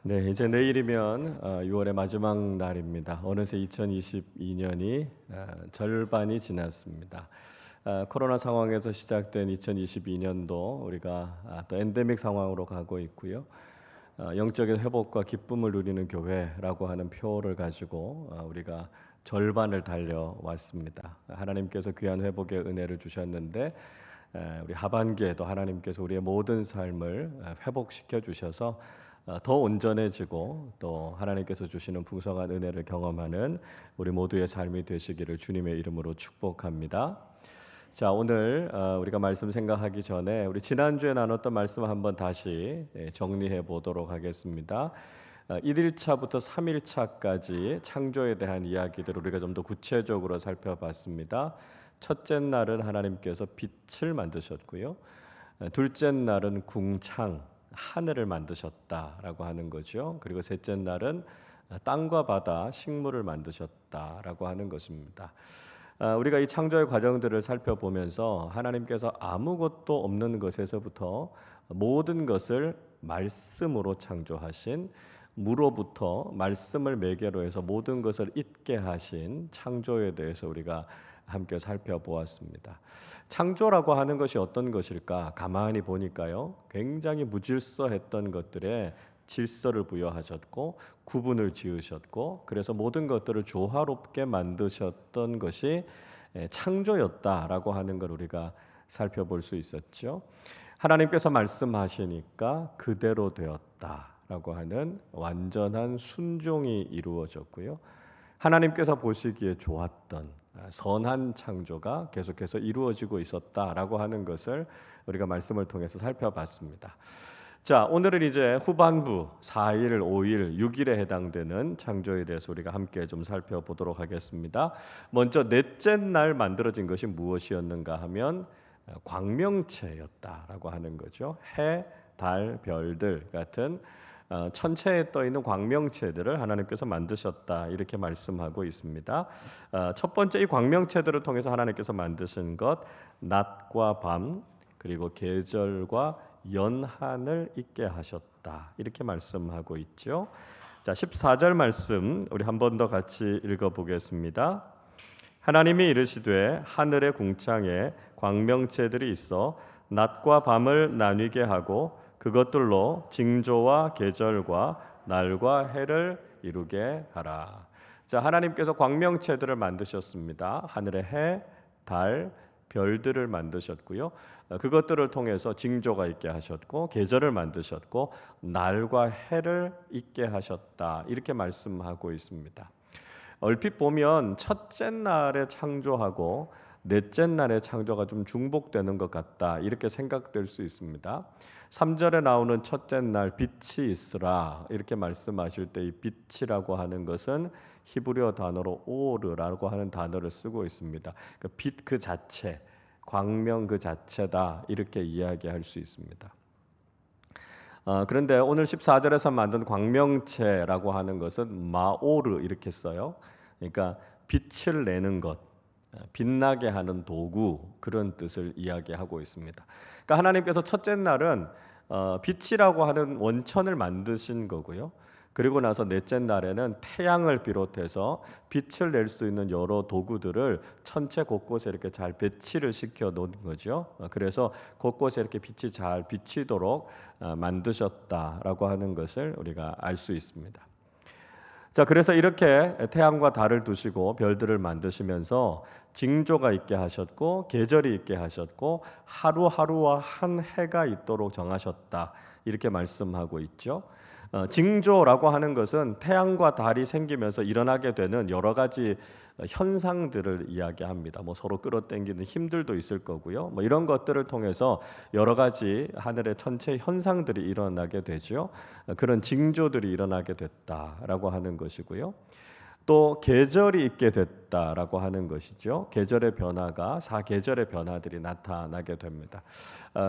네, 이제 내일이면 6월의 마지막 날입니다. 어느새 2022년이 절반이 지났습니다. 코로나 상황에서 시작된 2022년도 우리가 또 엔데믹 상황으로 가고 있고요. 영적인 회복과 기쁨을 누리는 교회라고 하는 표를 가지고 우리가 절반을 달려왔습니다. 하나님께서 귀한 회복의 은혜를 주셨는데 우리 하반기에도 하나님께서 우리의 모든 삶을 회복시켜 주셔서 더 온전해지고 또 하나님께서 주시는 풍성한 은혜를 경험하는 우리 모두의 삶이 되시기를 주님의 이름으로 축복합니다. 자, 오늘 우리가 말씀 생각하기 전에 우리 지난주에 나눴던 말씀 한번 다시 정리해 보도록 하겠습니다. 1일차부터 3일차까지 창조에 대한 이야기들을 우리가 좀 더 구체적으로 살펴봤습니다. 첫째 날은 하나님께서 빛을 만드셨고요. 둘째 날은 궁창, 하늘을 만드셨다라고 하는 거죠. 그리고 셋째 날은 땅과 바다, 식물을 만드셨다라고 하는 것입니다. 우리가 이 창조의 과정들을 살펴보면서 하나님께서 아무것도 없는 것에서부터 모든 것을 말씀으로 창조하신, 무로부터 말씀을 매개로 해서 모든 것을 있게 하신 창조에 대해서 우리가 함께 살펴보았습니다. 창조라고 하는 것이 어떤 것일까? 가만히 보니까요, 굉장히 무질서했던 것들에 질서를 부여하셨고 구분을 지으셨고, 그래서 모든 것들을 조화롭게 만드셨던 것이 창조였다라고 하는 걸 우리가 살펴볼 수 있었죠. 하나님께서 말씀하시니까 그대로 되었다라고 하는 완전한 순종이 이루어졌고요. 하나님께서 보시기에 좋았던 선한 창조가 계속해서 이루어지고 있었다라고 하는 것을 우리가 말씀을 통해서 살펴봤습니다. 자, 오늘은 이제 후반부 4일, 5일, 6일에 해당되는 창조에 대해서 우리가 함께 좀 살펴보도록 하겠습니다. 먼저 넷째 날 만들어진 것이 무엇이었는가 하면 광명체였다라고 하는 거죠. 해, 달, 별들 같은 천체에 떠 있는 광명체들을 하나님께서 만드셨다, 이렇게 말씀하고 있습니다. 첫 번째, 이 광명체들을 통해서 하나님께서 만드신 것, 낮과 밤 그리고 계절과 연한을 있게 하셨다, 이렇게 말씀하고 있죠. 자, 14절 말씀 우리 한 번 더 같이 읽어보겠습니다. 하나님이 이르시되 하늘의 궁창에 광명체들이 있어 낮과 밤을 나뉘게 하고 그것들로 징조와 계절과 날과 해를 이루게 하라. 자, 하나님께서 광명체들을 만드셨습니다. 하늘의 해, 달, 별들을 만드셨고요. 그것들을 통해서 징조가 있게 하셨고 계절을 만드셨고 날과 해를 있게 하셨다, 이렇게 말씀하고 있습니다. 얼핏 보면 첫째 날에 창조하고 넷째 날의 창조가 좀 중복되는 것 같다, 이렇게 생각될 수 있습니다. 3절에 나오는 첫째 날 빛이 있으라, 이렇게 말씀하실 때 이 빛이라고 하는 것은 히브리어 단어로 오르라고 하는 단어를 쓰고 있습니다. 빛 그 자체, 광명 그 자체다, 이렇게 이야기할 수 있습니다. 그런데 오늘 14절에서 만든 광명체라고 하는 것은 마오르, 이렇게 써요. 그러니까 빛을 내는 것, 빛나게 하는 도구, 그런 뜻을 이야기하고 있습니다. 그러니까 하나님께서 첫째 날은 빛이라고 하는 원천을 만드신 거고요. 그리고 나서 넷째 날에는 태양을 비롯해서 빛을 낼 수 있는 여러 도구들을 천체 곳곳에 이렇게 잘 배치를 시켜 놓은 거죠. 그래서 곳곳에 이렇게 빛이 잘 비치도록 만드셨다라고 하는 것을 우리가 알 수 있습니다. 자, 그래서 이렇게 태양과 달을 두시고 별들을 만드시면서 징조가 있게 하셨고 계절이 있게 하셨고 하루하루와 한 해가 있도록 정하셨다, 이렇게 말씀하고 있죠. 징조라고 하는 것은 태양과 달이 생기면서 일어나게 되는 여러 가지 현상들을 이야기합니다. 서로 끌어당기는 힘들도 있을 거고요. 이런 것들을 통해서 여러 가지 하늘의 천체 현상들이 일어나게 되죠. 그런 징조들이 일어나게 됐다라고 하는 것이고요. 또 계절이 있게 됐다라고 하는 것이죠. 계절의 변화가 사계절의 변화들이 나타나게 됩니다.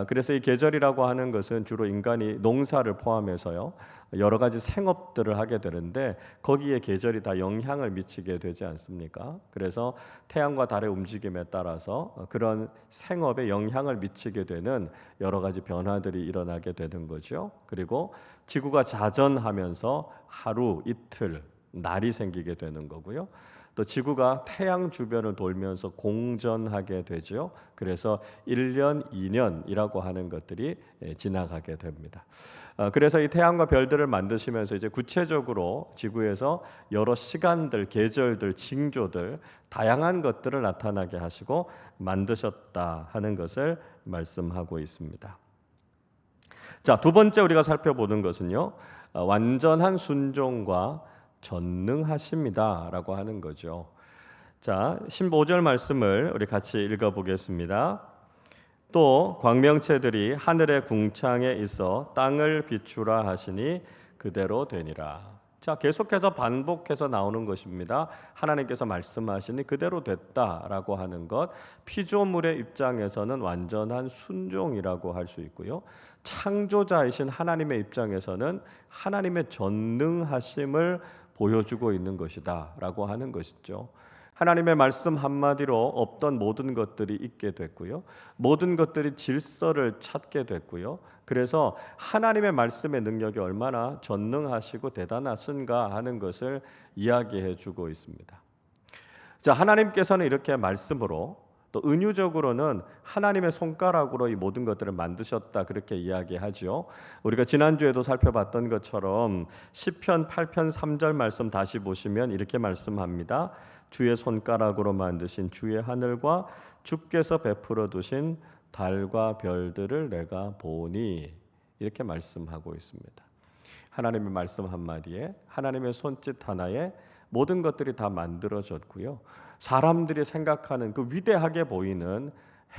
그래서 이 계절이라고 하는 것은 주로 인간이 농사를 포함해서요 여러 가지 생업들을 하게 되는데 거기에 계절이 다 영향을 미치게 되지 않습니까? 그래서 태양과 달의 움직임에 따라서 그런 생업에 영향을 미치게 되는 여러 가지 변화들이 일어나게 되는 거죠. 그리고 지구가 자전하면서 하루, 이틀, 날이 생기게 되는 거고요. 또 지구가 태양 주변을 돌면서 공전하게 되죠. 그래서 1년, 2년이라고 하는 것들이 지나가게 됩니다. 그래서 이 태양과 별들을 만드시면서 이제 구체적으로 지구에서 여러 시간들, 계절들, 징조들, 다양한 것들을 나타나게 하시고 만드셨다 하는 것을 말씀하고 있습니다. 자, 두 번째 우리가 살펴보는 것은요. 완전한 순종과 전능하십니다라고 하는 거죠. 자, 15절 말씀을 우리 같이 읽어보겠습니다. 또 광명체들이 하늘의 궁창에 있어 땅을 비추라 하시니 그대로 되니라. 자, 계속해서 반복해서 나오는 것입니다. 하나님께서 말씀하시니 그대로 됐다라고 하는 것, 피조물의 입장에서는 완전한 순종이라고 할 수 있고요. 창조자이신 하나님의 입장에서는 하나님의 전능하심을 보여주고 있는 것이다라고 하는 것이죠. 하나님의 말씀 한마디로 없던 모든 것들이 있게 됐고요. 모든 것들이 질서를 찾게 됐고요. 그래서 하나님의 말씀의 능력이 얼마나 전능하시고 대단하신가 하는 것을 이야기해 주고 있습니다. 자, 하나님께서는 이렇게 말씀으로 또 은유적으로는 하나님의 손가락으로 이 모든 것들을 만드셨다 그렇게 이야기하죠. 우리가 지난주에도 살펴봤던 것처럼 시편 8편 3절 말씀 다시 보시면 이렇게 말씀합니다. 주의 손가락으로 만드신 주의 하늘과 주께서 베풀어 두신 달과 별들을 내가 보니 이렇게 말씀하고 있습니다. 하나님의 말씀 한마디에 하나님의 손짓 하나에 모든 것들이 다 만들어졌고요. 사람들이 생각하는 그 위대하게 보이는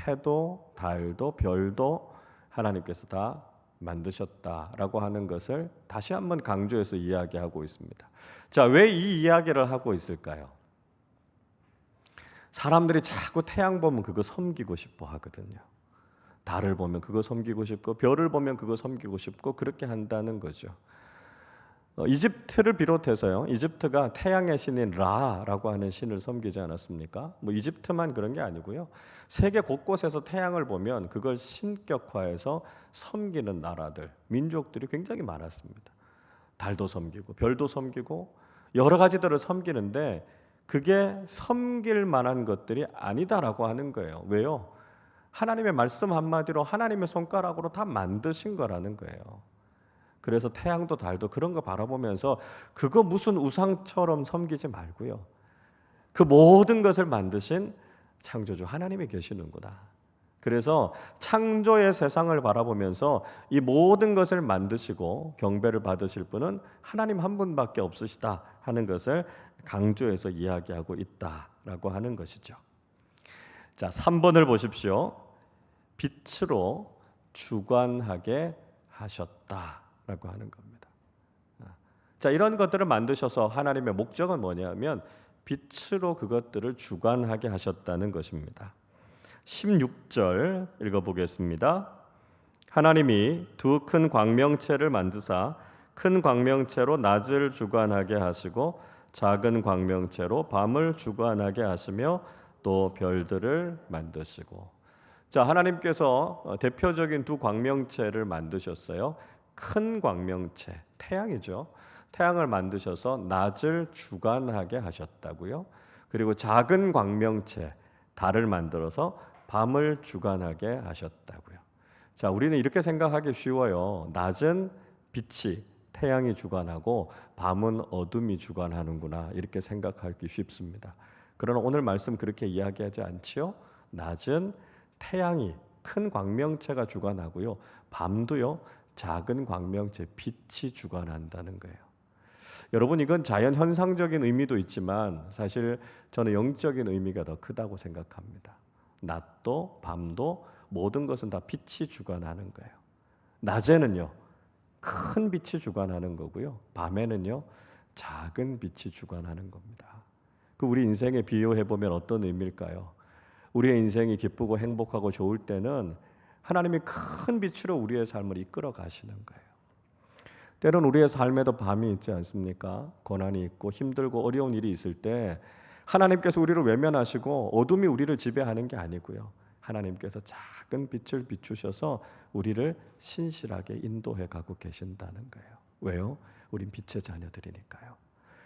해도 달도 별도 하나님께서 다 만드셨다라고 하는 것을 다시 한번 강조해서 이야기하고 있습니다. 자, 왜 이 이야기를 하고 있을까요? 사람들이 자꾸 태양 보면 그거 섬기고 싶어 하거든요. 달을 보면 그거 섬기고 싶고 별을 보면 그거 섬기고 싶고 그렇게 한다는 거죠. 이집트를 비롯해서요. 이집트가 태양의 신인 라라고 하는 신을 섬기지 않았습니까? 뭐 이집트만 그런 게 아니고요. 세계 곳곳에서 태양을 보면 그걸 신격화해서 섬기는 나라들, 민족들이 굉장히 많았습니다. 달도 섬기고 별도 섬기고 여러 가지들을 섬기는데 그게 섬길 만한 것들이 아니다라고 하는 거예요. 왜요? 하나님의 말씀 한마디로 하나님의 손가락으로 다 만드신 거라는 거예요. 그래서 태양도 달도 그런 거 바라보면서 그거 무슨 우상처럼 섬기지 말고요. 그 모든 것을 만드신 창조주 하나님이 계시는구나. 그래서 창조의 세상을 바라보면서 이 모든 것을 만드시고 경배를 받으실 분은 하나님 한 분밖에 없으시다 하는 것을 강조해서 이야기하고 있다라고 하는 것이죠. 자, 3번을 보십시오. 빛으로 주관하게 하셨다. 라고 하는 겁니다. 자, 이런 것들을 만드셔서 하나님의 목적은 뭐냐면 빛으로 그것들을 주관하게 하셨다는 것입니다. 16절 읽어보겠습니다. 하나님이 두 큰 광명체를 만드사 큰 광명체로 낮을 주관하게 하시고 작은 광명체로 밤을 주관하게 하시며 또 별들을 만드시고. 자, 하나님께서 대표적인 두 광명체를 만드셨어요. 큰 광명체, 태양이죠. 태양을 만드셔서 낮을 주관하게 하셨다고요. 그리고 작은 광명체, 달을 만들어서 밤을 주관하게 하셨다고요. 자, 우리는 이렇게 생각하기 쉬워요. 낮은 빛이 태양이 주관하고 밤은 어둠이 주관하는구나 이렇게 생각하기 쉽습니다. 그러나 오늘 말씀 그렇게 이야기하지 않지요. 낮은 태양이 큰 광명체가 주관하고요. 밤도요. 작은 광명체 빛이 주관한다는 거예요. 여러분 이건 자연 현상적인 의미도 있지만 사실 저는 영적인 의미가 더 크다고 생각합니다. 낮도 밤도 모든 것은 다 빛이 주관하는 거예요. 낮에는요 큰 빛이 주관하는 거고요. 밤에는요 작은 빛이 주관하는 겁니다. 그 우리 인생에 비유해 보면 어떤 의미일까요? 우리의 인생이 기쁘고 행복하고 좋을 때는 하나님이 큰 빛으로 우리의 삶을 이끌어 가시는 거예요. 때론 우리의 삶에도 밤이 있지 않습니까? 고난이 있고 힘들고 어려운 일이 있을 때 하나님께서 우리를 외면하시고 어둠이 우리를 지배하는 게 아니고요. 하나님께서 작은 빛을 비추셔서 우리를 신실하게 인도해 가고 계신다는 거예요. 왜요? 우린 빛의 자녀들이니까요.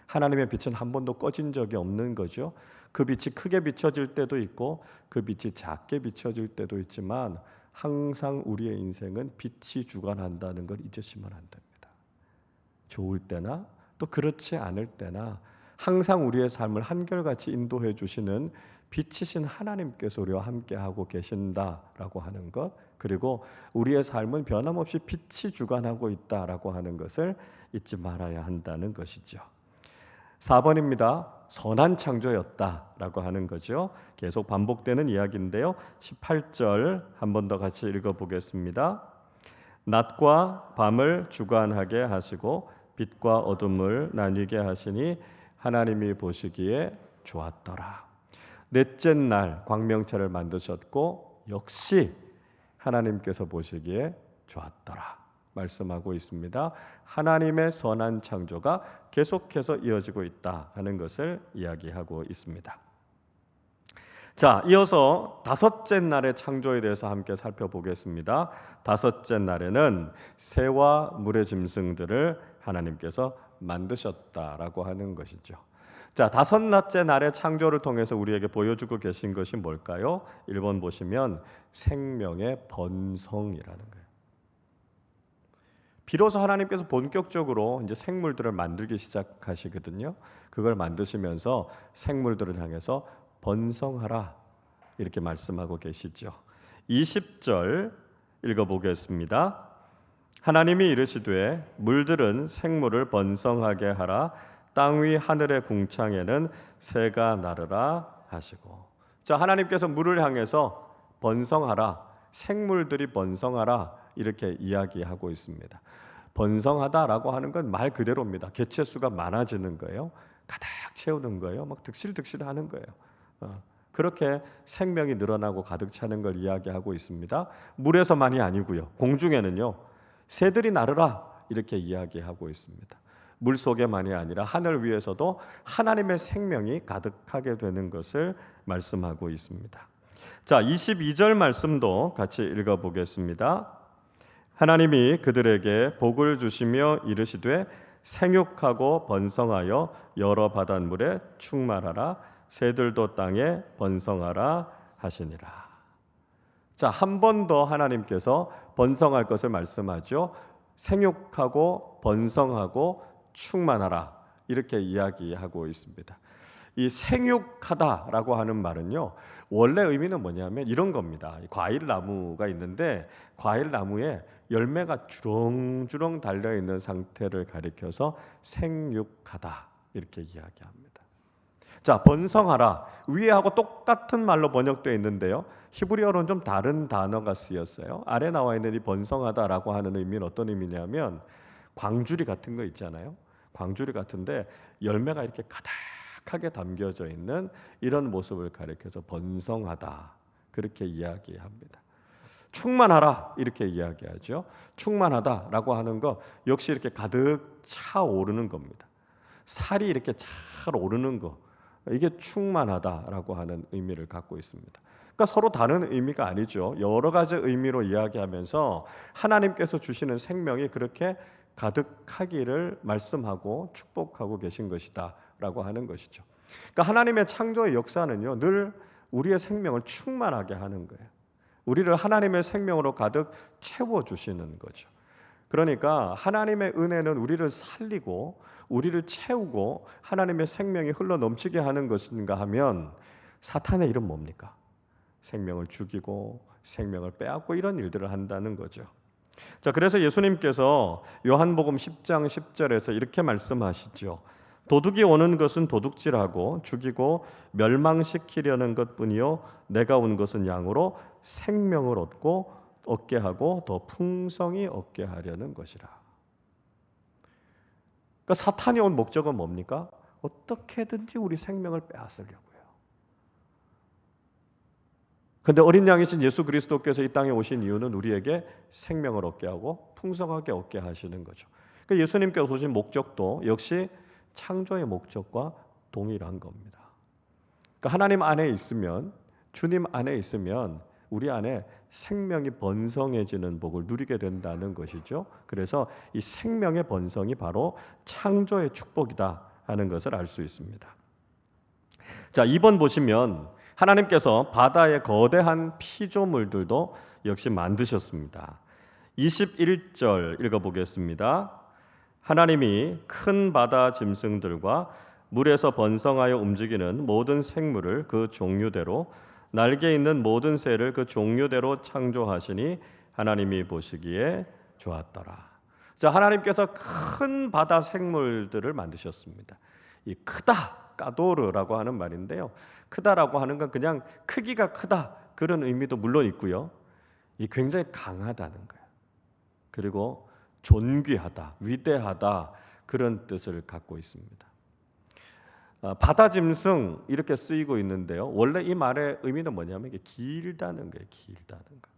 하나님의 빛은 한 번도 꺼진 적이 없는 거죠. 그 빛이 크게 비춰질 때도 있고 그 빛이 작게 비춰질 때도 있지만 항상 우리의 인생은 빛이 주관한다는 걸 잊으시면 안 됩니다. 좋을 때나 또 그렇지 않을 때나 항상 우리의 삶을 한결같이 인도해 주시는 빛이신 하나님께서 우리와 함께하고 계신다라고 하는 것, 그리고 우리의 삶은 변함없이 빛이 주관하고 있다라고 하는 것을 잊지 말아야 한다는 것이죠. 4번입니다. 선한 창조였다라고 하는 거죠. 계속 반복되는 이야기인데요. 18절 한 번 더 같이 읽어보겠습니다. 낮과 밤을 주관하게 하시고 빛과 어둠을 나뉘게 하시니 하나님이 보시기에 좋았더라. 넷째 날 광명체를 만드셨고 역시 하나님께서 보시기에 좋았더라 말씀하고 있습니다. 하나님의 선한 창조가 계속해서 이어지고 있다 하는 것을 이야기하고 있습니다. 자, 이어서 다섯째 날의 창조에 대해서 함께 살펴보겠습니다. 다섯째 날에는 새와 물의 짐승들을 하나님께서 만드셨다라고 하는 것이죠. 자, 다섯째 날의 창조를 통해서 우리에게 보여주고 계신 것이 뭘까요? 1번 보시면 생명의 번성이라는 거예요. 비로소 하나님께서 본격적으로 이제 생물들을 만들기 시작하시거든요. 그걸 만드시면서 생물들을 향해서 번성하라 이렇게 말씀하고 계시죠. 20절 읽어보겠습니다. 하나님이 이르시되 물들은 생물을 번성하게 하라. 땅 위 하늘의 궁창에는 새가 나르라 하시고. 자, 하나님께서 물을 향해서 번성하라, 생물들이 번성하라 이렇게 이야기하고 있습니다. 번성하다라고 하는 건 말 그대로입니다. 개체수가 많아지는 거예요. 가득 채우는 거예요. 막 득실득실하는 거예요. 그렇게 생명이 늘어나고 가득 차는 걸 이야기하고 있습니다. 물에서만이 아니고요. 공중에는요. 새들이 나르라 이렇게 이야기하고 있습니다. 물 속에만이 아니라 하늘 위에서도 하나님의 생명이 가득하게 되는 것을 말씀하고 있습니다. 자, 22절 말씀도 같이 읽어보겠습니다. 하나님이 그들에게 복을 주시며 이르시되 생육하고 번성하여 여러 바닷물에 충만하라. 새들도 땅에 번성하라 하시니라. 자, 한 번 더 하나님께서 번성할 것을 말씀하죠. 생육하고 번성하고 충만하라 이렇게 이야기하고 있습니다. 이 생육하다라고 하는 말은요, 원래 의미는 뭐냐면 이런 겁니다. 과일 나무가 있는데 과일 나무에 열매가 주렁주렁 달려 있는 상태를 가리켜서 생육하다 이렇게 이야기합니다. 자, 번성하라 위에하고 똑같은 말로 번역되어 있는데요, 히브리어로는 좀 다른 단어가 쓰였어요. 아래 나와 있는 이 번성하다라고 하는 의미는 어떤 의미냐면 광주리 같은 거 있잖아요. 광주리 같은데 열매가 이렇게 가득하게 담겨져 있는 이런 모습을 가리켜서 번성하다 그렇게 이야기합니다. 충만하라 이렇게 이야기하죠. 충만하다라고 하는 거 역시 이렇게 가득 차오르는 겁니다. 살이 이렇게 잘 오르는 거, 이게 충만하다라고 하는 의미를 갖고 있습니다. 그러니까 서로 다른 의미가 아니죠. 여러 가지 의미로 이야기하면서 하나님께서 주시는 생명이 그렇게 가득하기를 말씀하고 축복하고 계신 것이다라고 하는 것이죠. 그러니까 하나님의 창조의 역사는요, 늘 우리의 생명을 충만하게 하는 거예요. 우리를 하나님의 생명으로 가득 채워주시는 거죠. 그러니까 하나님의 은혜는 우리를 살리고 우리를 채우고 하나님의 생명이 흘러 넘치게 하는 것인가 하면 사탄의 일은 뭡니까? 생명을 죽이고 생명을 빼앗고 이런 일들을 한다는 거죠. 자, 그래서 예수님께서 요한복음 10장 10절에서 이렇게 말씀하시죠. 도둑이 오는 것은 도둑질하고 죽이고 멸망시키려는 것뿐이요 내가 온 것은 양으로 생명을 얻게 하고 더 풍성히 얻게 하려는 것이라. 그러니까 사탄이 온 목적은 뭡니까? 어떻게든지 우리 생명을 빼앗으려고요. 그런데 어린 양이신 예수 그리스도께서 이 땅에 오신 이유는 우리에게 생명을 얻게 하고 풍성하게 얻게 하시는 거죠. 그러니까 예수님께서 오신 목적도 역시 창조의 목적과 동일한 겁니다. 그러니까 하나님 안에 있으면, 주님 안에 있으면 우리 안에 생명이 번성해지는 복을 누리게 된다는 것이죠. 그래서 이 생명의 번성이 바로 창조의 축복이다 하는 것을 알 수 있습니다. 자, 2번 보시면 하나님께서 바다의 거대한 피조물들도 역시 만드셨습니다. 21절 읽어보겠습니다. 하나님이 큰 바다 짐승들과 물에서 번성하여 움직이는 모든 생물을 그 종류대로, 날개 있는 모든 새를 그 종류대로 창조하시니 하나님이 보시기에 좋았더라. 자, 하나님께서 큰 바다 생물들을 만드셨습니다. 이 크다, 까도르라고 하는 말인데요. 크다라고 하는 건 그냥 크기가 크다 그런 의미도 물론 있고요. 이 굉장히 강하다는 거예요. 그리고 존귀하다, 위대하다 그런 뜻을 갖고 있습니다. 바다 짐승 이렇게 쓰이고 있는데요. 원래 이 말의 의미는 뭐냐면 이게 길다는 거예요. 길다는 거.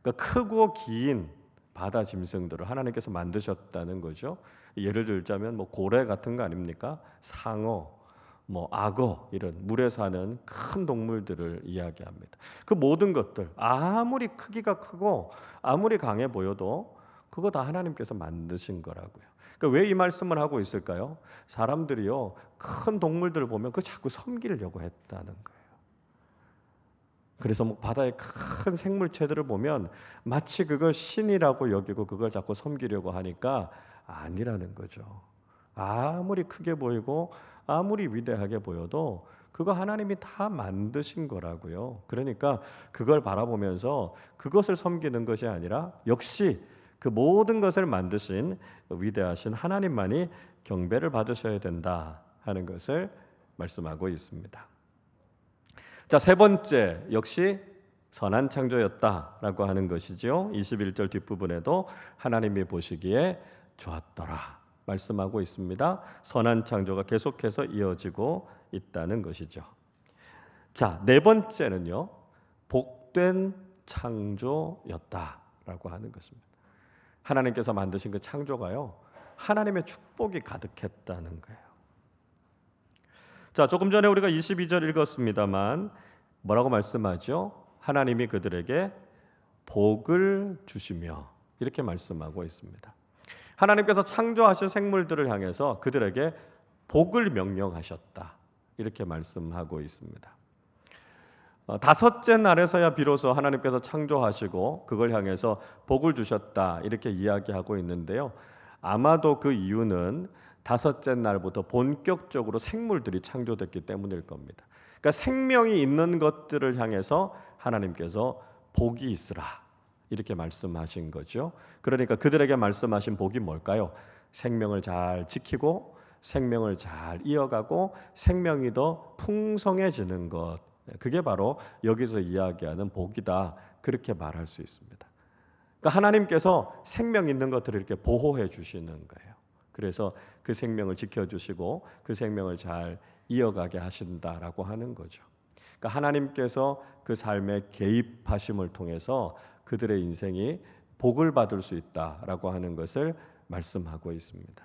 그러니까 크고 긴 바다 짐승들을 하나님께서 만드셨다는 거죠. 예를 들자면 뭐 고래 같은 거 아닙니까? 상어, 뭐 악어 이런 물에 사는 큰 동물들을 이야기합니다. 그 모든 것들 아무리 크기가 크고 아무리 강해 보여도 그거 다 하나님께서 만드신 거라고요. 그러니까 왜 이 말씀을 하고 있을까요? 사람들이요 큰 동물들을 보면 그 자꾸 섬기려고 했다는 거예요. 그래서 뭐 바다의 큰 생물체들을 보면 마치 그걸 신이라고 여기고 그걸 자꾸 섬기려고 하니까 아니라는 거죠. 아무리 크게 보이고 아무리 위대하게 보여도 그거 하나님이 다 만드신 거라고요. 그러니까 그걸 바라보면서 그것을 섬기는 것이 아니라 역시 그 모든 것을 만드신 위대하신 하나님만이 경배를 받으셔야 된다 하는 것을 말씀하고 있습니다. 자, 세 번째 역시 선한 창조였다라고 하는 것이죠. 21절 뒷부분에도 하나님이 보시기에 좋았더라 말씀하고 있습니다. 선한 창조가 계속해서 이어지고 있다는 것이죠. 자, 네 번째는요. 복된 창조였다라고 하는 것입니다. 하나님께서 만드신 그 창조가요. 하나님의 축복이 가득했다는 거예요. 자, 조금 전에 우리가 22절 읽었습니다만 뭐라고 말씀하죠? 하나님이 그들에게 복을 주시며 이렇게 말씀하고 있습니다. 하나님께서 창조하신 생물들을 향해서 그들에게 복을 명령하셨다. 이렇게 말씀하고 있습니다. 다섯째 날에서야 비로소 하나님께서 창조하시고 그걸 향해서 복을 주셨다. 이렇게 이야기하고 있는데요. 아마도 그 이유는 다섯째 날부터 본격적으로 생물들이 창조됐기 때문일 겁니다. 그러니까 생명이 있는 것들을 향해서 하나님께서 복이 있으라. 이렇게 말씀하신 거죠. 그러니까 그들에게 말씀하신 복이 뭘까요? 생명을 잘 지키고 생명을 잘 이어가고 생명이 더 풍성해지는 것. 그게 바로 여기서 이야기하는 복이다. 그렇게 말할 수 있습니다. 그러니까 하나님께서 생명 있는 것들을 이렇게 보호해 주시는 거예요. 그래서 그 생명을 지켜주시고 그 생명을 잘 이어가게 하신다라고 하는 거죠. 그러니까 하나님께서 그 삶에 개입하심을 통해서 그들의 인생이 복을 받을 수 있다라고 하는 것을 말씀하고 있습니다.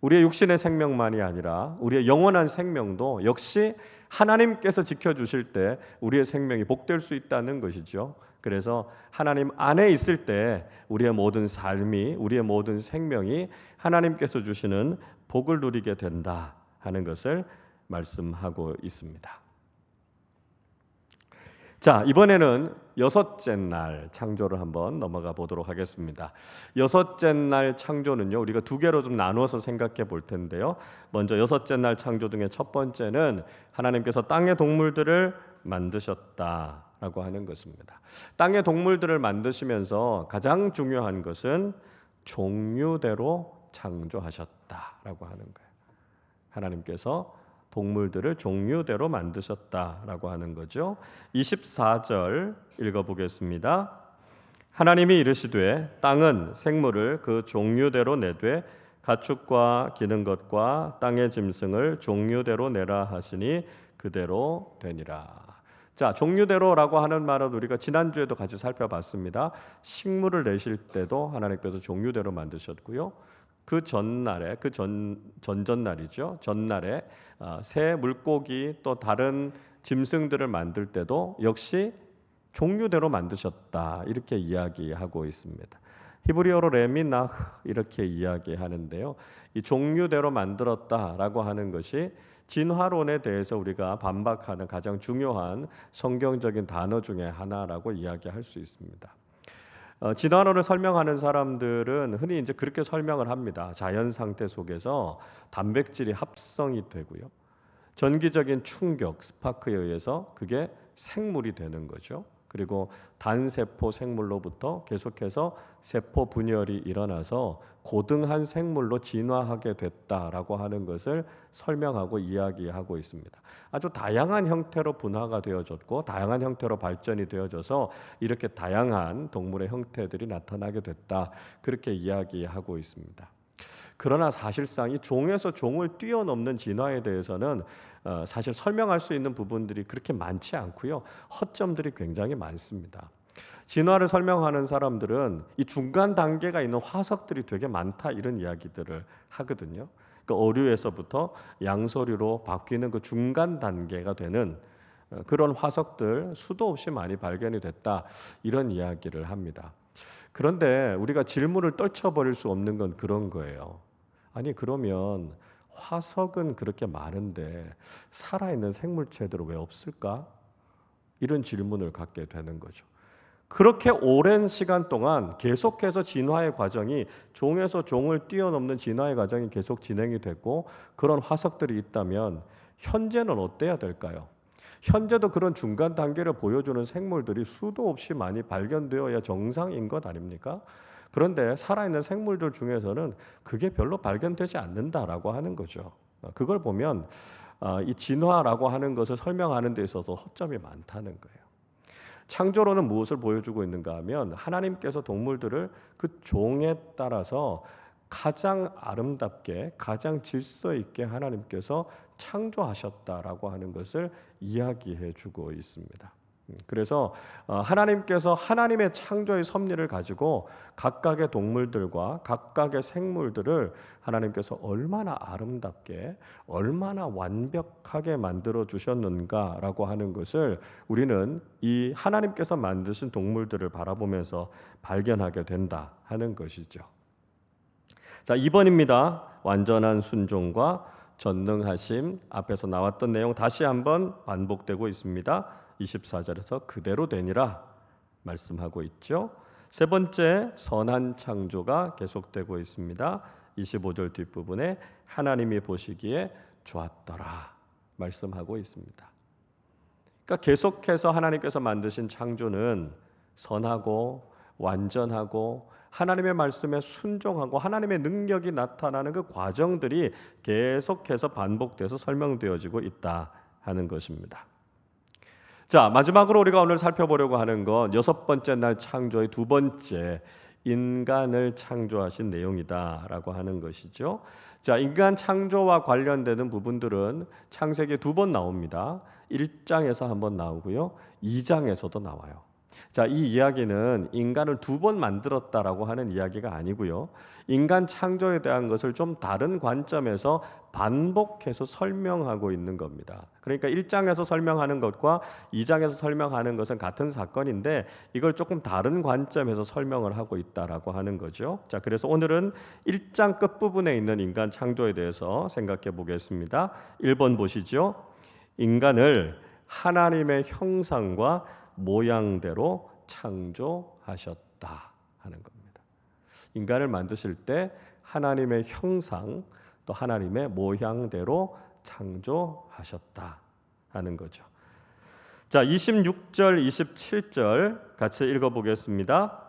우리의 육신의 생명만이 아니라 우리의 영원한 생명도 역시 하나님께서 지켜주실 때 우리의 생명이 복될 수 있다는 것이죠. 그래서 하나님 안에 있을 때 우리의 모든 삶이, 우리의 모든 생명이 하나님께서 주시는 복을 누리게 된다 하는 것을 말씀하고 있습니다. 자, 이번에는 여섯째 날 창조를 한번 넘어가 보도록 하겠습니다. 여섯째 날 창조는요, 우리가 두 개로 좀 나누어서 생각해 볼 텐데요. 먼저 여섯째 날 창조 중에 첫 번째는 하나님께서 땅의 동물들을 만드셨다라고 하는 것입니다. 땅의 동물들을 만드시면서 가장 중요한 것은 종류대로 창조하셨다라고 하는 거예요. 하나님께서 동물들을 종류대로 만드셨다라고 하는 거죠. 24절 읽어보겠습니다. 하나님이 이르시되 땅은 생물을 그 종류대로 내되 가축과 기는 것과 땅의 짐승을 종류대로 내라 하시니 그대로 되니라. 자, 종류대로라고 하는 말은 우리가 지난주에도 같이 살펴봤습니다. 식물을 내실 때도 하나님께서 종류대로 만드셨고요. 그 전날에, 전전날이죠. 전날에 새 물고기 또 다른 짐승들을 만들 때도 역시 종류대로 만드셨다, 이렇게 이야기하고 있습니다. 히브리어로 레미나흐 이렇게 이야기하는데요. 이 종류대로 만들었다라고 하는 것이 진화론에 대해서 우리가 반박하는 가장 중요한 성경적인 단어 중에 하나라고 이야기할 수 있습니다. 진화론을 설명하는 사람들은 흔히 이제 그렇게 설명을 합니다. 자연 상태 속에서 단백질이 합성이 되고요. 전기적인 충격, 스파크에 의해서 그게 생물이 되는 거죠. 그리고 단세포 생물로부터 계속해서 세포 분열이 일어나서 고등한 생물로 진화하게 됐다라고 하는 것을 설명하고 이야기하고 있습니다. 아주 다양한 형태로 분화가 되어졌고 다양한 형태로 발전이 되어져서 이렇게 다양한 동물의 형태들이 나타나게 됐다, 그렇게 이야기하고 있습니다. 그러나 사실상 이 종에서 종을 뛰어넘는 진화에 대해서는 사실 설명할 수 있는 부분들이 그렇게 많지 않고요. 허점들이 굉장히 많습니다. 진화를 설명하는 사람들은 이 중간 단계가 있는 화석들이 되게 많다, 이런 이야기들을 하거든요. 그러니까 어류에서부터 양서류로 바뀌는 그 중간 단계가 되는 그런 화석들 수도 없이 많이 발견이 됐다, 이런 이야기를 합니다. 그런데 우리가 질문을 떨쳐버릴 수 없는 건 그런 거예요. 아니, 그러면 화석은 그렇게 많은데 살아있는 생물체들은 왜 없을까? 이런 질문을 갖게 되는 거죠. 그렇게 오랜 시간 동안 계속해서 진화의 과정이, 종에서 종을 뛰어넘는 진화의 과정이 계속 진행이 됐고 그런 화석들이 있다면 현재는 어때야 될까요? 현재도 그런 중간 단계를 보여주는 생물들이 수도 없이 많이 발견되어야 정상인 것 아닙니까? 그런데 살아있는 생물들 중에서는 그게 별로 발견되지 않는다라고 하는 거죠. 그걸 보면 이 진화라고 하는 것을 설명하는 데 있어서 허점이 많다는 거예요. 창조론은 무엇을 보여주고 있는가 하면 하나님께서 동물들을 그 종에 따라서 가장 아름답게, 가장 질서 있게 하나님께서 창조하셨다라고 하는 것을 이야기해 주고 있습니다. 그래서 하나님께서 하나님의 창조의 섭리를 가지고 각각의 동물들과 각각의 생물들을 하나님께서 얼마나 아름답게, 얼마나 완벽하게 만들어 주셨는가라고 하는 것을 우리는 이 하나님께서 만드신 동물들을 바라보면서 발견하게 된다 하는 것이죠. 자, 2번입니다. 완전한 순종과 전능하심. 앞에서 나왔던 내용 다시 한번 반복되고 있습니다. 24절에서 그대로 되니라 말씀하고 있죠. 세 번째, 선한 창조가 계속되고 있습니다. 25절 뒷부분에 하나님이 보시기에 좋았더라 말씀하고 있습니다. 그러니까 계속해서 하나님께서 만드신 창조는 선하고 완전하고 하나님의 말씀에 순종하고 하나님의 능력이 나타나는 그 과정들이 계속해서 반복돼서 설명되어지고 있다 하는 것입니다. 자, 마지막으로 우리가 오늘 살펴보려고 하는 건 여섯 번째 날 창조의 두 번째, 인간을 창조하신 내용이다라고 하는 것이죠. 자, 인간 창조와 관련되는 부분들은 창세기에 두 번 나옵니다. 1장에서 한 번 나오고요, 2장에서도 나와요. 자, 이 이야기는 인간을 두 번 만들었다라고 하는 이야기가 아니고요, 인간 창조에 대한 것을 좀 다른 관점에서 반복해서 설명하고 있는 겁니다. 그러니까 1장에서 설명하는 것과 2장에서 설명하는 것은 같은 사건인데 이걸 조금 다른 관점에서 설명을 하고 있다라고 하는 거죠. 자, 그래서 오늘은 1장 끝부분에 있는 인간 창조에 대해서 생각해 보겠습니다. 1번 보시죠. 인간을 하나님의 형상과 모양대로 창조하셨다 하는 겁니다. 인간을 만드실 때 하나님의 형상 또 하나님의 모양대로 창조하셨다 하는 거죠. 자, 26절 27절 같이 읽어보겠습니다.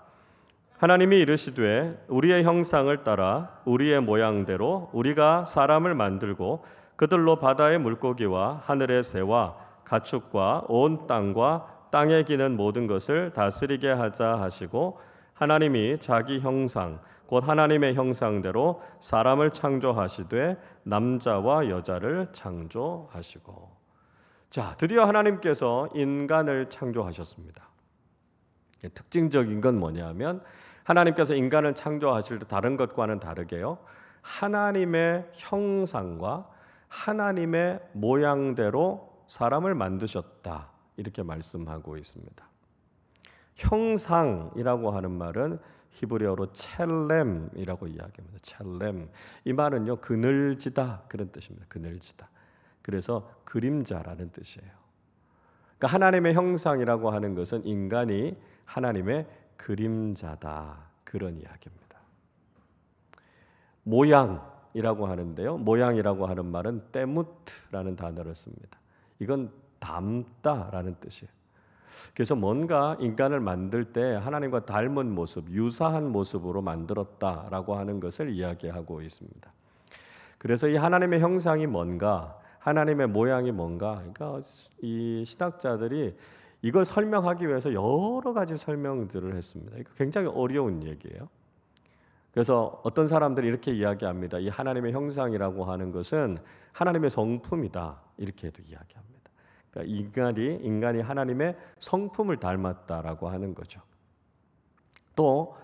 하나님이 이르시되 우리의 형상을 따라 우리의 모양대로 우리가 사람을 만들고 그들로 바다의 물고기와 하늘의 새와 가축과 온 땅과 땅에 기는 모든 것을 다스리게 하자 하시고 하나님이 자기 형상 곧 하나님의 형상대로 사람을 창조하시되 남자와 여자를 창조하시고. 자, 드디어 하나님께서 인간을 창조하셨습니다. 특징적인 건 뭐냐면 하나님께서 인간을 창조하실 때 다른 것과는 다르게요, 하나님의 형상과 하나님의 모양대로 사람을 만드셨다, 이렇게 말씀하고 있습니다. 형상이라고 하는 말은 히브리어로 첼렘이라고 이야기합니다. 첼렘. 이 말은요, 그늘지다, 그런 뜻입니다. 그늘지다. 그래서 그림자라는 뜻이에요. 그러니까 하나님의 형상이라고 하는 것은 인간이 하나님의 그림자다, 그런 이야기입니다. 모양이라고 하는데요, 모양이라고 하는 말은 때무트라는 단어를 씁니다. 이건 닮다라는 뜻이에요. 그래서 뭔가 인간을 만들 때 하나님과 닮은 모습, 유사한 모습으로 만들었다라고 하는 것을 이야기하고 있습니다. 그래서 이 하나님의 형상이 뭔가, 하나님의 모양이 뭔가, 그러니까 이 신학자들이 이걸 설명하기 위해서 여러 가지 설명들을 했습니다. 이거 굉장히 어려운 얘기예요. 그래서 어떤 사람들이 이렇게 이야기합니다. 이 하나님의 형상이라고 하는 것은 하나님의 성품이다, 이렇게도 이야기합니다. 그러니까 인간이 하나님의 성품을 닮았다라고 하는 거죠. 또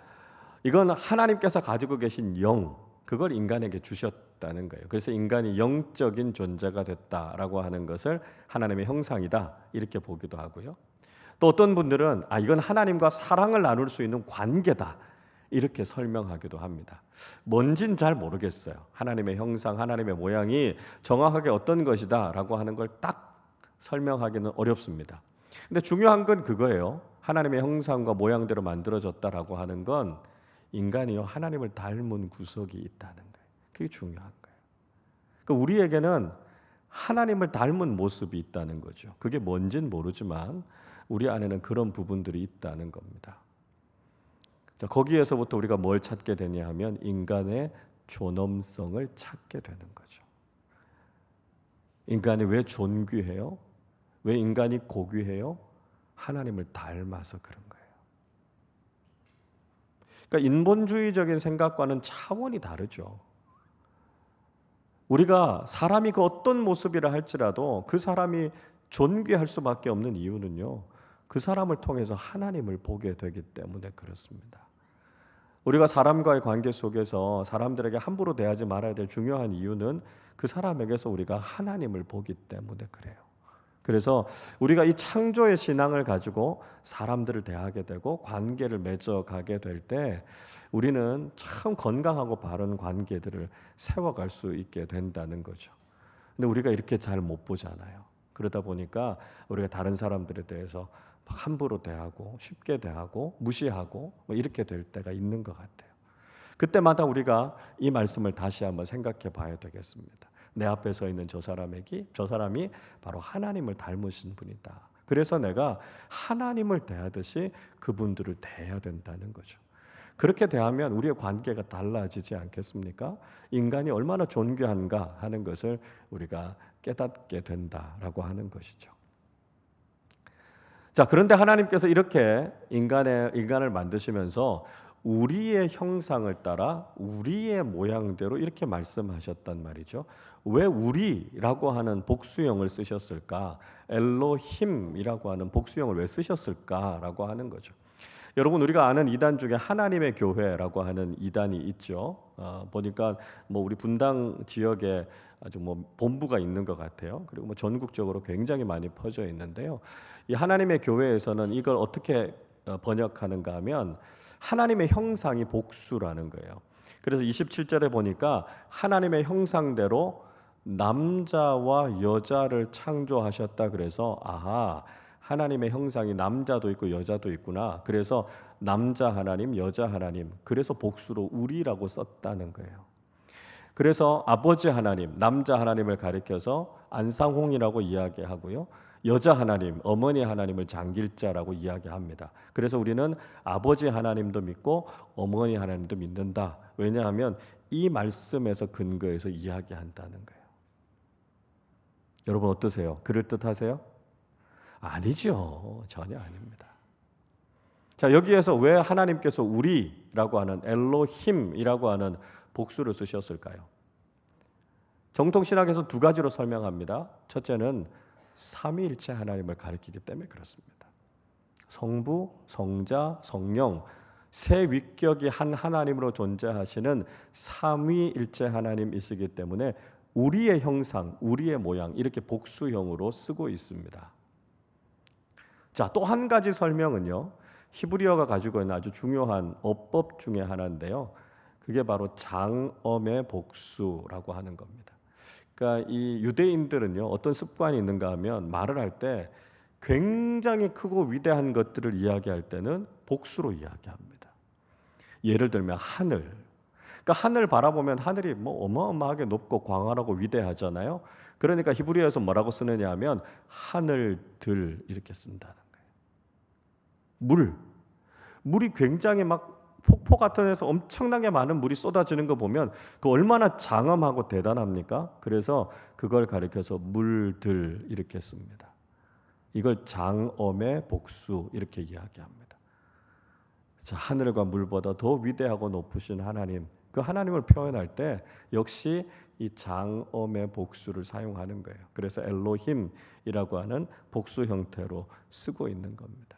이건 하나님께서 가지고 계신 영, 그걸 인간에게 주셨다는 거예요. 그래서 인간이 영적인 존재가 됐다라고 하는 것을 하나님의 형상이다, 이렇게 보기도 하고요. 또 어떤 분들은 이건 하나님과 사랑을 나눌 수 있는 관계다, 이렇게 설명하기도 합니다. 뭔진 잘 모르겠어요. 하나님의 형상, 하나님의 모양이 정확하게 어떤 것이다라고 하는 걸 딱 설명하기는 어렵습니다. 근데 중요한 건 그거예요. 하나님의 형상과 모양대로 만들어졌다라고 하는 건 인간이요, 하나님을 닮은 구석이 있다는 거예요. 그게 중요한 거예요. 그러니까 우리에게는 하나님을 닮은 모습이 있다는 거죠. 그게 뭔진 모르지만 우리 안에는 그런 부분들이 있다는 겁니다. 자, 거기에서부터 우리가 뭘 찾게 되냐 하면 인간의 존엄성을 찾게 되는 거죠. 인간이 왜 존귀해요? 왜 인간이 고귀해요? 하나님을 닮아서 그런 거예요. 그러니까 인본주의적인 생각과는 차원이 다르죠. 우리가 사람이 그 어떤 모습이라 할지라도 그 사람이 존귀할 수밖에 없는 이유는요, 그 사람을 통해서 하나님을 보게 되기 때문에 그렇습니다. 우리가 사람과의 관계 속에서 사람들에게 함부로 대하지 말아야 될 중요한 이유는 그 사람에게서 우리가 하나님을 보기 때문에 그래요. 그래서 우리가 이 창조의 신앙을 가지고 사람들을 대하게 되고 관계를 맺어가게 될 때 우리는 참 건강하고 바른 관계들을 세워갈 수 있게 된다는 거죠. 근데 우리가 이렇게 잘 못 보잖아요. 그러다 보니까 우리가 다른 사람들에 대해서 함부로 대하고 쉽게 대하고 무시하고 이렇게 될 때가 있는 것 같아요. 그때마다 우리가 이 말씀을 다시 한번 생각해 봐야 되겠습니다. 내 앞에 서 있는 저 사람이 바로 하나님을 닮으신 분이다. 그래서 내가 하나님을 대하듯이 그분들을 대해야 된다는 거죠. 그렇게 대하면 우리의 관계가 달라지지 않겠습니까? 인간이 얼마나 존귀한가 하는 것을 우리가 깨닫게 된다라고 하는 것이죠. 자, 그런데 하나님께서 이렇게 인간을 만드시면서 우리의 형상을 따라 우리의 모양대로 이렇게 말씀하셨단 말이죠. 왜 우리라고 하는 복수형을 쓰셨을까? 엘로힘이라고 하는 복수형을 왜 쓰셨을까라고 하는 거죠. 여러분, 우리가 아는 이단 중에 하나님의 교회라고 하는 이단이 있죠. 보니까 우리 분당 지역에 아주 본부가 있는 것 같아요. 그리고 전국적으로 굉장히 많이 퍼져 있는데요. 이 하나님의 교회에서는 이걸 어떻게 번역하는가 하면 하나님의 형상이 복수라는 거예요. 그래서 27절에 보니까 하나님의 형상대로 남자와 여자를 창조하셨다. 그래서 하나님의 형상이 남자도 있고 여자도 있구나. 그래서 남자 하나님, 여자 하나님, 그래서 복수로 우리라고 썼다는 거예요. 그래서 아버지 하나님, 남자 하나님을 가리켜서 안상홍이라고 이야기하고요, 여자 하나님, 어머니 하나님을 장길자라고 이야기합니다. 그래서 우리는 아버지 하나님도 믿고 어머니 하나님도 믿는다. 왜냐하면 이 말씀에서 근거해서 이야기한다는 거예요. 여러분 어떠세요? 그럴듯하세요? 아니죠. 전혀 아닙니다. 자, 여기에서 왜 하나님께서 우리라고 하는 엘로힘이라고 하는 복수를 쓰셨을까요? 정통신학에서 두 가지로 설명합니다. 첫째는 삼위일체 하나님을 가리키기 때문에 그렇습니다. 성부, 성자, 성령 세 위격이 한 하나님으로 존재하시는 삼위일체 하나님이시기 때문에 우리의 형상, 우리의 모양 이렇게 복수형으로 쓰고 있습니다. 자, 또 한 가지 설명은요. 히브리어가 가지고 있는 아주 중요한 어법 중에 하나인데요. 그게 바로 장엄의 복수라고 하는 겁니다. 그러니까 이 유대인들은요. 어떤 습관이 있는가 하면 말을 할 때 굉장히 크고 위대한 것들을 이야기할 때는 복수로 이야기합니다. 예를 들면 하늘. 그러니까 하늘 바라보면 하늘이 뭐 어마어마하게 높고 광활하고 위대하잖아요. 그러니까 히브리어에서 뭐라고 쓰느냐 하면 하늘들 이렇게 쓴다는 거예요. 물이 굉장히 막 폭포 같은 데서 엄청나게 많은 물이 쏟아지는 거 보면 그 얼마나 장엄하고 대단합니까? 그래서 그걸 가리켜서 물들 이렇게 씁니다. 이걸 장엄의 복수 이렇게 이야기합니다. 자, 하늘과 물보다 더 위대하고 높으신 하나님, 그 하나님을 표현할 때 역시 이 장엄의 복수를 사용하는 거예요. 그래서 엘로힘이라고 하는 복수 형태로 쓰고 있는 겁니다.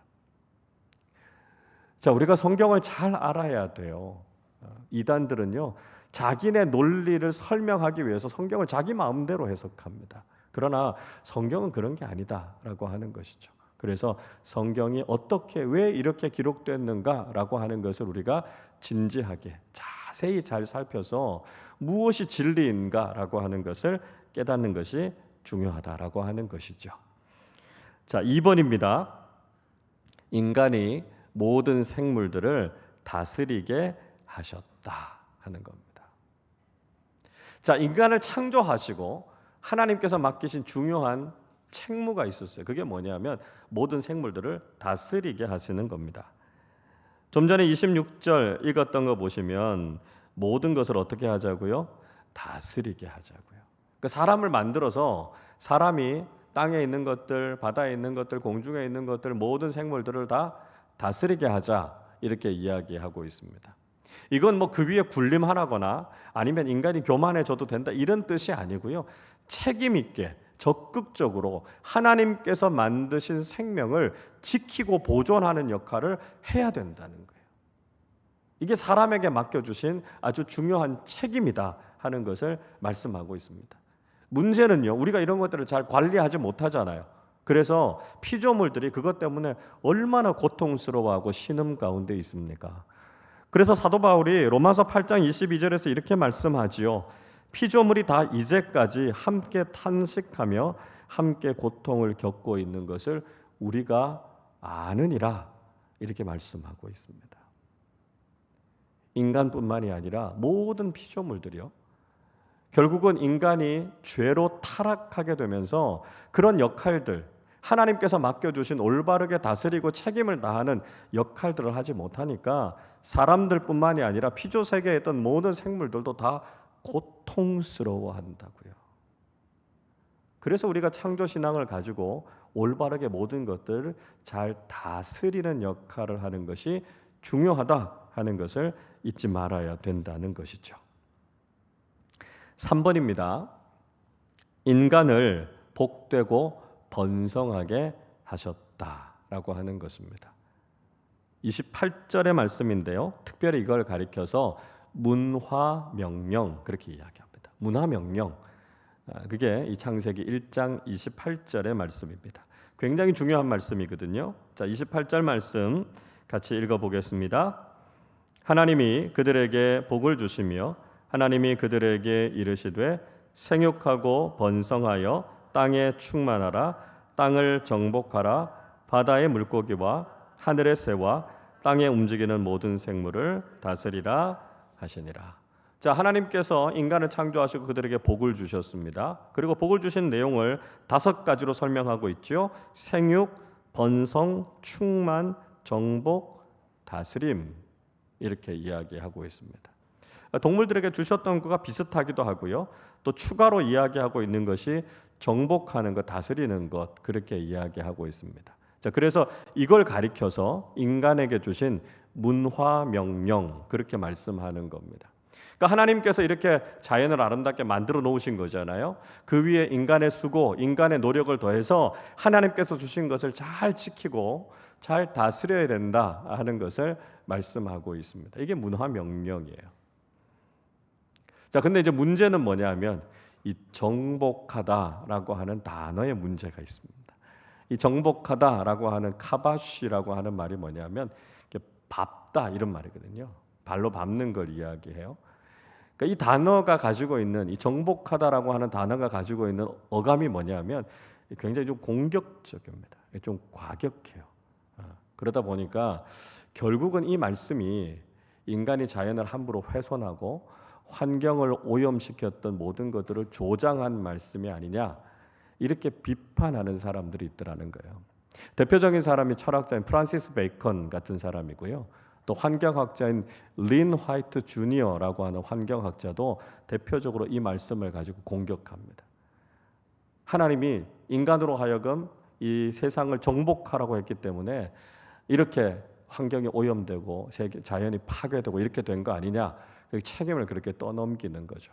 자, 우리가 성경을 잘 알아야 돼요. 이단들은요, 자기네 논리를 설명하기 위해서 성경을 자기 마음대로 해석합니다. 그러나 성경은 그런 게 아니다라고 하는 것이죠. 그래서 성경이 어떻게 왜 이렇게 기록됐는가라고 하는 것을 우리가 진지하게 자세히 잘 살펴서 무엇이 진리인가라고 하는 것을 깨닫는 것이 중요하다라고 하는 것이죠. 자, 2번입니다. 인간이 모든 생물들을 다스리게 하셨다 하는 겁니다. 자, 인간을 창조하시고 하나님께서 맡기신 중요한 책무가 있었어요. 그게 뭐냐면 모든 생물들을 다스리게 하시는 겁니다. 좀 전에 26절 읽었던 거 보시면 모든 것을 어떻게 하자고요? 다스리게 하자고요. 그 사람을 만들어서 사람이 땅에 있는 것들, 바다에 있는 것들, 공중에 있는 것들 모든 생물들을 다 다스리게 하자 이렇게 이야기하고 있습니다. 이건 뭐 그 위에 군림하거나 아니면 인간이 교만해져도 된다 이런 뜻이 아니고요. 책임 있게 적극적으로 하나님께서 만드신 생명을 지키고 보존하는 역할을 해야 된다는 거예요. 이게 사람에게 맡겨주신 아주 중요한 책임이다 하는 것을 말씀하고 있습니다. 문제는요, 우리가 이런 것들을 잘 관리하지 못하잖아요. 그래서 피조물들이 그것 때문에 얼마나 고통스러워하고 신음 가운데 있습니까? 그래서 사도 바울이 로마서 8장 22절에서 이렇게 말씀하지요. 피조물이 다 이제까지 함께 탄식하며 함께 고통을 겪고 있는 것을 우리가 아느니라 이렇게 말씀하고 있습니다. 인간뿐만이 아니라 모든 피조물들이요. 결국은 인간이 죄로 타락하게 되면서 그런 역할들, 하나님께서 맡겨주신 올바르게 다스리고 책임을 다하는 역할들을 하지 못하니까 사람들뿐만이 아니라 피조 세계에 있던 모든 생물들도 다 고통스러워한다고요. 그래서 우리가 창조신앙을 가지고 올바르게 모든 것들을 잘 다스리는 역할을 하는 것이 중요하다 하는 것을 잊지 말아야 된다는 것이죠. 3번입니다. 인간을 복되고 번성하게 하셨다라고 하는 것입니다. 28절의 말씀인데요. 특별히 이걸 가리켜서 문화명령 그렇게 이야기합니다. 문화명령. 그게 이 창세기 1장 28절의 말씀입니다. 굉장히 중요한 말씀이거든요. 자, 28절 말씀 같이 읽어보겠습니다. 하나님이 그들에게 복을 주시며 하나님이 그들에게 이르시되 생육하고 번성하여 땅에 충만하라 땅을 정복하라 바다의 물고기와 하늘의 새와 땅에 움직이는 모든 생물을 다스리라 하시니라. 자, 하나님께서 인간을 창조하시고 그들에게 복을 주셨습니다. 그리고 복을 주신 내용을 5가지로 설명하고 있죠. 생육, 번성, 충만, 정복, 다스림 이렇게 이야기하고 있습니다. 동물들에게 주셨던 것과 비슷하기도 하고요. 또 추가로 이야기하고 있는 것이 정복하는 것, 다스리는 것 그렇게 이야기하고 있습니다. 자, 그래서 이걸 가리켜서 인간에게 주신 문화 명령 그렇게 말씀하는 겁니다. 그러니까 하나님께서 이렇게 자연을 아름답게 만들어 놓으신 거잖아요. 그 위에 인간의 수고, 인간의 노력을 더해서 하나님께서 주신 것을 잘 지키고 잘 다스려야 된다 하는 것을 말씀하고 있습니다. 이게 문화 명령이에요. 자, 근데 이제 문제는 뭐냐면 이 정복하다라고 하는 단어에 문제가 있습니다. 이 정복하다라고 하는 카바시라고 하는 말이 뭐냐면 밟다 이런 말이거든요. 발로 밟는 걸 이야기해요. 그러니까 이 단어가 가지고 있는 이 정복하다라고 하는 단어가 가지고 있는 어감이 뭐냐면 굉장히 좀 공격적입니다. 좀 과격해요. 그러다 보니까 결국은 이 말씀이 인간이 자연을 함부로 훼손하고 환경을 오염시켰던 모든 것들을 조장한 말씀이 아니냐 이렇게 비판하는 사람들이 있더라는 거예요. 대표적인 사람이 철학자인 프란시스 베이컨 같은 사람이고요. 또 환경학자인 린 화이트 주니어라고 하는 환경학자도 대표적으로 이 말씀을 가지고 공격합니다. 하나님이 인간으로 하여금 이 세상을 정복하라고 했기 때문에 이렇게 환경이 오염되고 자연이 파괴되고 이렇게 된 거 아니냐, 그 책임을 그렇게 떠넘기는 거죠.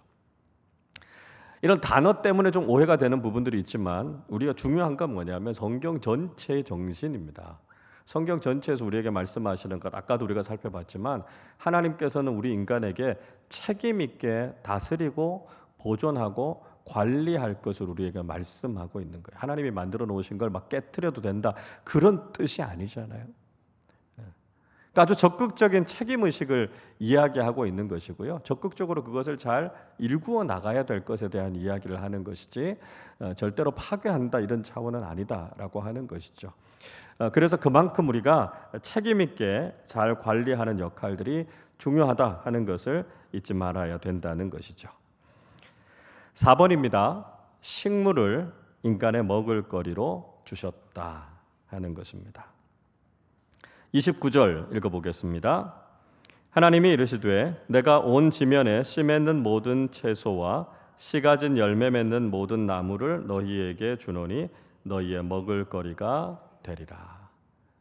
이런 단어 때문에 좀 오해가 되는 부분들이 있지만 우리가 중요한 건 뭐냐면 성경 전체의 정신입니다. 성경 전체에서 우리에게 말씀하시는 것, 아까도 우리가 살펴봤지만 하나님께서는 우리 인간에게 책임 있게 다스리고 보존하고 관리할 것을 우리에게 말씀하고 있는 거예요. 하나님이 만들어 놓으신 걸 막 깨트려도 된다, 그런 뜻이 아니잖아요. 그러니까 아주 적극적인 책임의식을 이야기하고 있는 것이고요. 적극적으로 그것을 잘 일구어 나가야 될 것에 대한 이야기를 하는 것이지 절대로 파괴한다 이런 차원은 아니다라고 하는 것이죠. 그래서 그만큼 우리가 책임 있게 잘 관리하는 역할들이 중요하다 하는 것을 잊지 말아야 된다는 것이죠. 4번입니다. 식물을 인간의 먹을거리로 주셨다 하는 것입니다. 29절 읽어보겠습니다. 하나님이 이르시되 내가 온 지면에 씨 맺는 모든 채소와 씨 가진 열매 맺는 모든 나무를 너희에게 주노니 너희의 먹을거리가 되리라.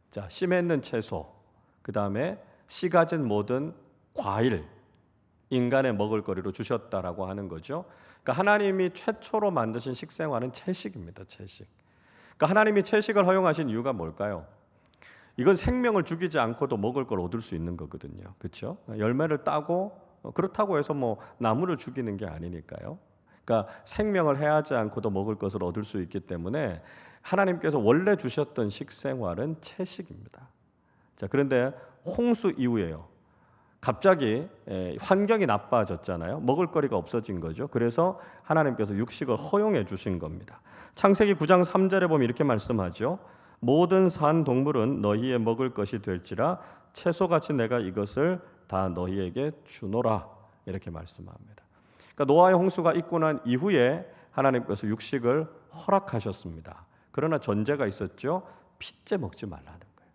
자, 씨 맺는 채소, 그 다음에 씨 가진 모든 과일, 인간의 먹을거리로 주셨다라고 하는 거죠. 그러니까 하나님이 최초로 만드신 식생활은 채식입니다. 채식. 그러니까 하나님이 채식을 허용하신 이유가 뭘까요? 이건 생명을 죽이지 않고도 먹을 걸 얻을 수 있는 거거든요. 그렇죠? 열매를 따고 그렇다고 해서 뭐 나무를 죽이는 게 아니니까요. 그러니까 생명을 해하지 않고도 먹을 것을 얻을 수 있기 때문에 하나님께서 원래 주셨던 식생활은 채식입니다. 자, 그런데 홍수 이후에요. 갑자기 환경이 나빠졌잖아요. 먹을 거리가 없어진 거죠. 그래서 하나님께서 육식을 허용해 주신 겁니다. 창세기 9장 3절에 보면 이렇게 말씀하죠. 모든 산 동물은 너희의 먹을 것이 될지라 채소같이 내가 이것을 다 너희에게 주노라 이렇게 말씀합니다. 그러니까 노아의 홍수가 있고 난 이후에 하나님께서 육식을 허락하셨습니다. 그러나 전제가 있었죠. 피째 먹지 말라는 거예요.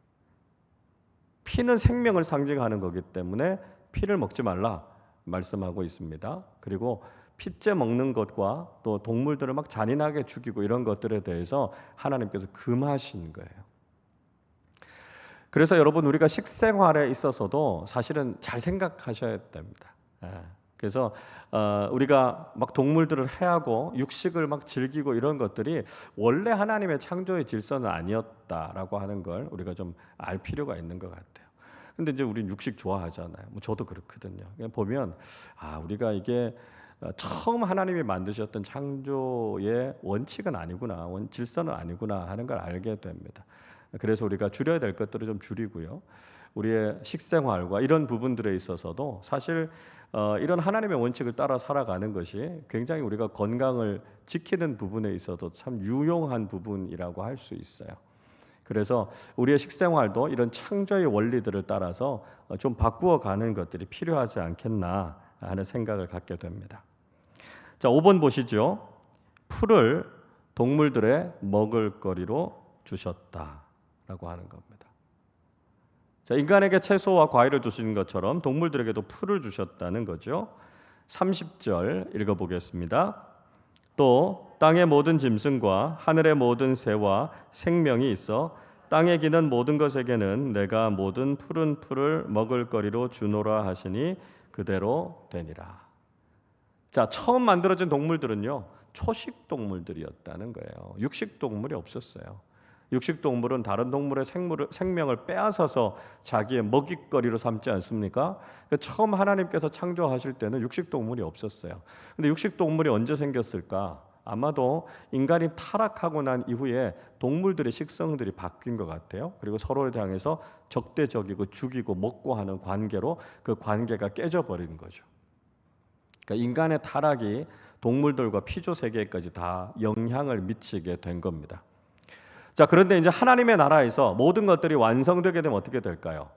피는 생명을 상징하는 거기 때문에 피를 먹지 말라 말씀하고 있습니다. 그리고 피째 먹는 것과 또 동물들을 막 잔인하게 죽이고 이런 것들에 대해서 하나님께서 금하신 거예요. 그래서 여러분 우리가 식생활에 있어서도 사실은 잘 생각하셔야 됩니다. 그래서 우리가 막 동물들을 해하고 육식을 막 즐기고 이런 것들이 원래 하나님의 창조의 질서는 아니었다라고 하는 걸 우리가 좀 알 필요가 있는 것 같아요. 근데 이제 우리 육식 좋아하잖아요. 뭐 저도 그렇거든요. 보면 우리가 이게 처음 하나님이 만드셨던 창조의 원칙은 아니구나, 질서는 아니구나 하는 걸 알게 됩니다. 그래서 우리가 줄여야 될 것들을 좀 줄이고요. 우리의 식생활과 이런 부분들에 있어서도 사실 이런 하나님의 원칙을 따라 살아가는 것이 굉장히 우리가 건강을 지키는 부분에 있어도 참 유용한 부분이라고 할 수 있어요. 그래서 우리의 식생활도 이런 창조의 원리들을 따라서 좀 바꾸어가는 것들이 필요하지 않겠나 하는 생각을 갖게 됩니다. 자, 5번 보시죠. 풀을 동물들의 먹을거리로 주셨다라고 하는 겁니다. 자, 인간에게 채소와 과일을 주신 것처럼 동물들에게도 풀을 주셨다는 거죠. 30절 읽어보겠습니다. 또 땅의 모든 짐승과 하늘의 모든 새와 생명이 있어 땅에 기는 모든 것에게는 내가 모든 푸른 풀을 먹을거리로 주노라 하시니 그대로 되니라. 자, 처음 만들어진 동물들은요, 초식 동물들이었다는 거예요. 육식 동물이 없었어요. 육식 동물은 다른 동물의 생명을 빼앗아서 자기의 먹잇거리로 삼지 않습니까? 그러니까 처음 하나님께서 창조하실 때는 육식 동물이 없었어요. 근데 육식 동물이 언제 생겼을까? 아마도 인간이 타락하고 난 이후에 동물들의 식성들이 바뀐 것 같아요. 그리고 서로를 향해서 적대적이고 죽이고 먹고 하는 관계로 그 관계가 깨져버린 거죠. 그러니까 인간의 타락이 동물들과 피조 세계까지 다 영향을 미치게 된 겁니다. 자, 그런데 이제 하나님의 나라에서 모든 것들이 완성되게 되면 어떻게 될까요?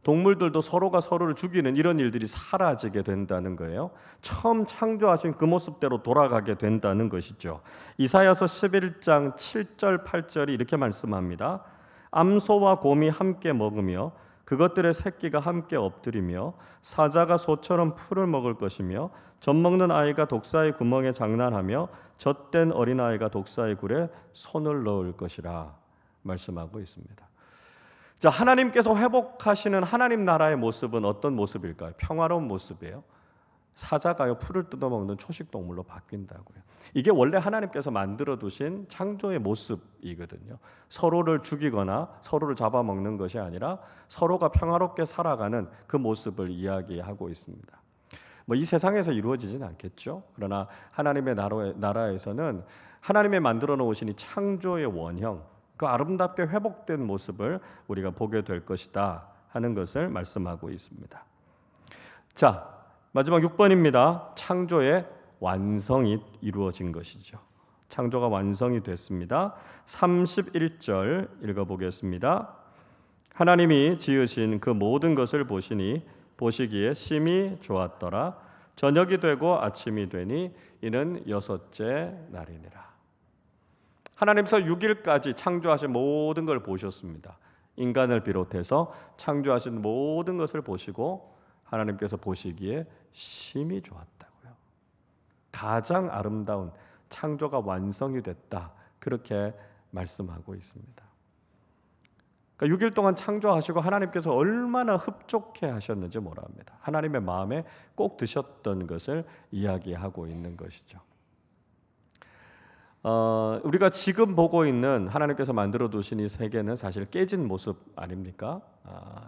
동물들도 서로가 서로를 죽이는 이런 일들이 사라지게 된다는 거예요. 처음 창조하신 그 모습대로 돌아가게 된다는 것이죠. 이사야서 11장 7절 8절이 이렇게 말씀합니다. 암소와 곰이 함께 먹으며 그것들의 새끼가 함께 엎드리며 사자가 소처럼 풀을 먹을 것이며 젖 먹는 아이가 독사의 구멍에 장난하며 젖된 어린아이가 독사의 굴에 손을 넣을 것이라 말씀하고 있습니다. 자, 하나님께서 회복하시는 하나님 나라의 모습은 어떤 모습일까요? 평화로운 모습이에요. 사자가요 풀을 뜯어먹는 초식동물로 바뀐다고요. 이게 원래 하나님께서 만들어 두신 창조의 모습이거든요. 서로를 죽이거나 서로를 잡아먹는 것이 아니라 서로가 평화롭게 살아가는 그 모습을 이야기하고 있습니다. 이 세상에서 이루어지진 않겠죠. 그러나 하나님의 나라에서는 하나님의 만들어 놓으신 이 창조의 원형, 그 아름답게 회복된 모습을 우리가 보게 될 것이다 하는 것을 말씀하고 있습니다. 자, 마지막 6번입니다. 창조의 완성이 이루어진 것이죠. 창조가 완성이 됐습니다. 31절 읽어보겠습니다. 하나님이 지으신 그 모든 것을 보시니 보시기에 심히 좋았더라. 저녁이 되고 아침이 되니 이는 6째 날이니라. 하나님께서 6일까지 창조하신 모든 걸 보셨습니다. 인간을 비롯해서 창조하신 모든 것을 보시고 하나님께서 보시기에 심히 좋았다고요. 가장 아름다운 창조가 완성이 됐다. 그렇게 말씀하고 있습니다. 그러니까 6일 동안 창조하시고 하나님께서 얼마나 흡족해 하셨는지 모릅니다. 하나님의 마음에 꼭 드셨던 것을 이야기하고 있는 것이죠. 우리가 지금 보고 있는 하나님께서 만들어 두신 이 세계는 사실 깨진 모습 아닙니까?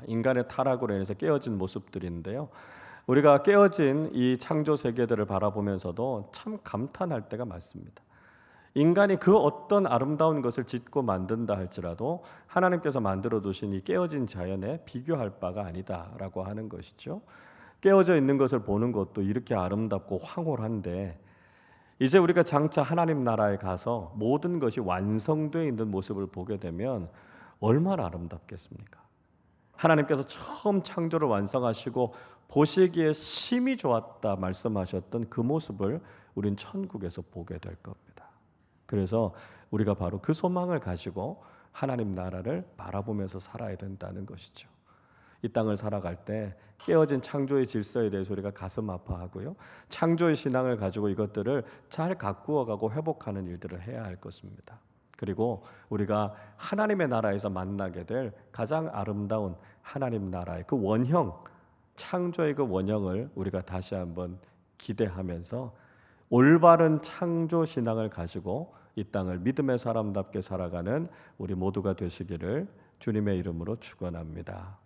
인간의 타락으로 인해서 깨어진 모습들인데요. 우리가 깨어진 이 창조 세계들을 바라보면서도 참 감탄할 때가 많습니다. 인간이 그 어떤 아름다운 것을 짓고 만든다 할지라도 하나님께서 만들어 두신 이 깨어진 자연에 비교할 바가 아니다라고 하는 것이죠. 깨어져 있는 것을 보는 것도 이렇게 아름답고 황홀한데 이제 우리가 장차 하나님 나라에 가서 모든 것이 완성되어 있는 모습을 보게 되면 얼마나 아름답겠습니까? 하나님께서 처음 창조를 완성하시고 보시기에 심히 좋았다 말씀하셨던 그 모습을 우린 천국에서 보게 될 겁니다. 그래서 우리가 바로 그 소망을 가지고 하나님 나라를 바라보면서 살아야 된다는 것이죠. 이 땅을 살아갈 때 깨어진 창조의 질서에 대해서 우리가 가슴 아파하고요. 창조의 신앙을 가지고 이것들을 잘 가꾸어가고 회복하는 일들을 해야 할 것입니다. 그리고 우리가 하나님의 나라에서 만나게 될 가장 아름다운 하나님 나라의 그 원형, 창조의 그 원형을 우리가 다시 한번 기대하면서 올바른 창조 신앙을 가지고 이 땅을 믿음의 사람답게 살아가는 우리 모두가 되시기를 주님의 이름으로 축원합니다.